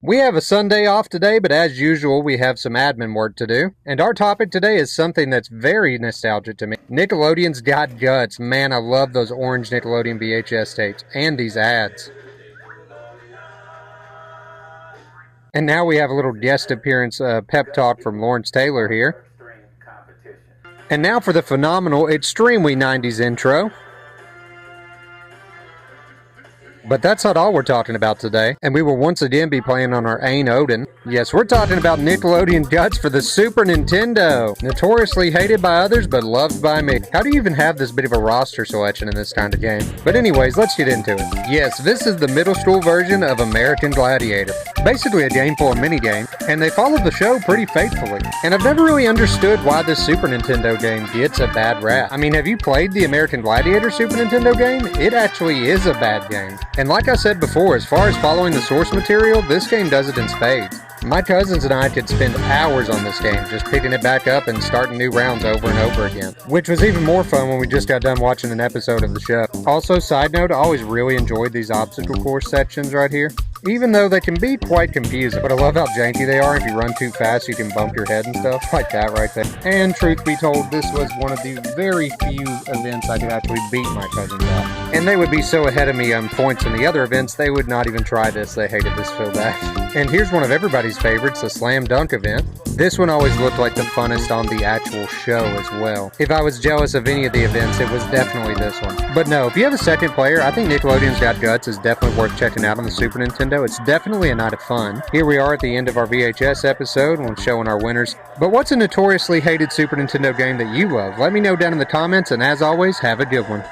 We have a Sunday off today, but as usual, we have some admin work to do. And our topic today is something that's very nostalgic to me. Nickelodeon's Got Guts. Man, I love those orange Nickelodeon VHS tapes and these ads. And now we have a little guest appearance pep talk from Lawrence Taylor here. And now for the phenomenal Extremely 90s intro. But that's not all we're talking about today, and we will once again be playing on our Ain Odin. Yes, we're talking about Nickelodeon Guts for the Super Nintendo. Notoriously hated by others, but loved by me. How do you even have this bit of a roster selection in this kind of game? But anyways, let's get into it. Yes, this is the middle school version of American Gladiator. Basically a game full of minigames, and they follow the show pretty faithfully. And I've never really understood why this Super Nintendo game gets a bad rap. I mean, have you played the American Gladiator Super Nintendo game? It actually is a bad game. And like I said before, as far as following the source material, this game does it in spades. My cousins and I could spend hours on this game, just picking it back up and starting new rounds over and over again. Which was even more fun when we just got done watching an episode of the show. Also, side note, I always really enjoyed these obstacle course sections right here. Even though they can be quite confusing, but I love how janky they are. If you run too fast, you can bump your head and stuff, like that right there. And truth be told, this was one of the very few events I could actually beat my cousins at. And they would be so ahead of me on points in the other events, they would not even try this. They hated this so bad. And here's one of everybody's favorites, the Slam Dunk event. This one always looked like the funnest on the actual show as well. If I was jealous of any of the events, it was definitely this one. But no, if you have a second player, I think Nickelodeon's Got Guts is definitely worth checking out on the Super Nintendo. It's definitely a night of fun. Here we are at the end of our VHS episode when showing our winners. But what's a notoriously hated Super Nintendo game that you love? Let me know down in the comments, and as always, have a good one.